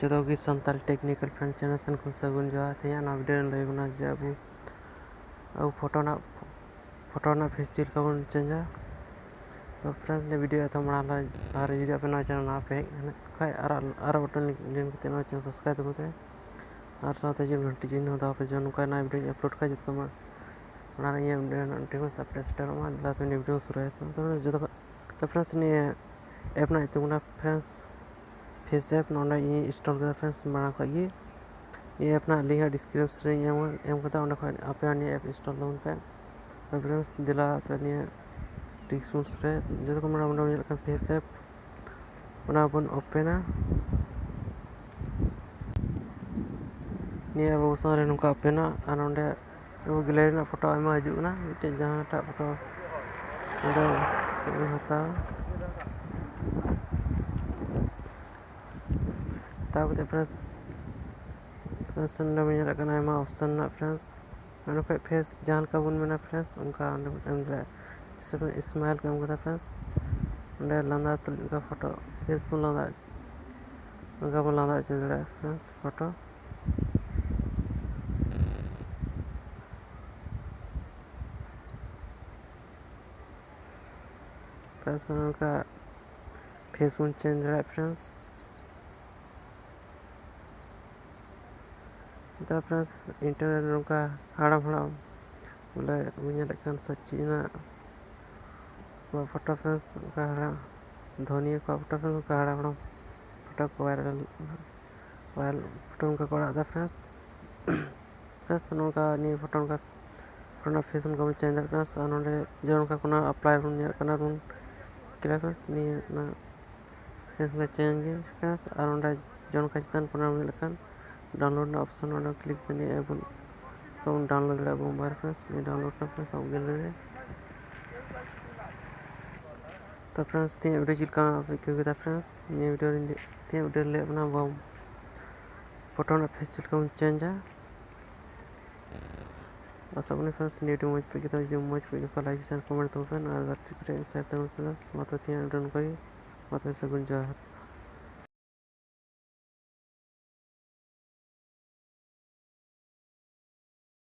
जो कि Santal technical friend channel सन को सगुन जो थे ना वीडियो लय बना जे अब फोटो ना फेस चिल का बन चेंजा तो फ्रेंड्स ने वीडियो तो मना ला जुदी आप ना चैनल ना पे खाय आर बटन लिंक ते ना चैनल सब्सक्राइब करते और साथ जो घंटी चिन्ह दाव पे जो का ना वीडियो अपलोड का जित को ᱚᱱᱟ ᱤᱭᱟᱹ ᱱᱚᱴᱤᱯᱷᱤᱠᱮᱥᱚᱱ ᱥᱟᱯᱲᱮ ᱥᱮᱴᱮᱨᱚᱜᱼᱟ ᱞᱟᱛᱮ ᱵᱷᱤᱰᱤᱭᱳ ᱥᱩᱨᱩᱭᱟ ᱛᱚ ᱡᱚᱛᱚ ᱛᱚ ᱯᱷᱨᱮᱱड्स ᱱᱤᱭᱟᱹ ᱮᱯ ᱨᱮᱱᱟᱜ ᱧᱩᱛᱩᱢ ᱠᱟᱱᱟ फ्रेंड्स फेस ऐप ᱱᱚᱰᱮ ᱤᱧ ᱤᱱᱥᱴᱚᱞ ᱠᱮᱫᱟ फ्रेंड्स ᱢᱟᱲᱟᱝ ᱠᱷᱚᱡ ᱜᱮ ᱱᱤᱭᱟᱹ ᱮᱯ ᱨᱮᱱᱟᱜ ᱞᱤᱝᱠ ᱰᱤᱥᱠᱨᱤᱯᱥᱚᱱ ᱨᱮᱧ ᱮᱢ ᱠᱟᱫᱟ ᱚᱸᱰᱮ ᱠᱷᱚᱡ ᱟᱯᱮ ᱱᱤᱭᱟᱹ ᱮᱯ ᱤᱱᱥᱴᱚᱞ ᱛᱟᱵᱚᱱ ᱯᱮ ᱛᱚ फ्रेंड्स ᱫᱮᱞᱟ ᱛᱚ ᱱᱤᱭᱟᱹ ᱰᱤᱥᱠᱨᱤᱯᱥᱚᱱ ᱨᱮ ᱡᱚᱛᱚ ᱠᱚ ᱢᱟᱲᱟᱝ ᱧᱮᱞ ᱠᱟᱱ फेस ऐप ᱚᱱᱟ ᱵᱚᱱ ᱳᱯᱮᱱᱟ ᱱᱤᱭᱟᱹ ᱟᱵᱚ ᱥᱟᱢᱟᱝ ᱨᱮ ᱱᱚᱝᱠᱟ ᱳᱯᱮᱱᱟ ᱟᱨ ᱱᱚᱰᱮ गैलरी ना फोटो आमा हजना मिट्टे जहाँ फोटो हता फ्रेंड्स आमा ऑप्शन ना फ्रेंड्स फेस जहाँ का बन मेना फ्रेंड्स उनका स्माइल का एम फ्रेंड्स लादा का फोटो फेस बन लादा उनका बन लादा चल फ्रेंड्स फोटो का फेस बन चेंज फ्रेंड्स तो फ्रेंड्स इंटरनेट का हाड़म बोले उन सचिना फोटो फ्रेंड्स का धोनी को फोटो फ्रेंड्स का हाड़म फोटो को वायरल फोटो उनका कोड़ा फ्रेंड्स फ्रेंड्स उनका नहीं फोटो उनका फेस उनका चेंज फ्रेंड्स नोडे जो उनका कोना अप्लाई बन किला फ्रेंड्स नहीं ना फेस में चेंज फ्रेंड्स और उनका जो उनका चितान कोना मिलकर डाउनलोड ना ऑप्शन वाला क्लिक करनी है तो डाउनलोड ले मोबाइल फ्रेंड्स नहीं डाउनलोड ना फ्रेंड्स हम गैलरी तो फ्रेंड्स तीन वीडियो चिल का क्योंकि फ्रेंड्स ये वीडियो ले अपना फोटो ना फेस चिल का चेंज है और सब ने फ्रेंड्स वीडियो मज पे कितना जो मज पे को लाइक शेयर कमेंट तो फ्रेंड्स और शेयर तो फ्रेंड्स मतलब तीन वीडियो को मतलब सगुन जोहार।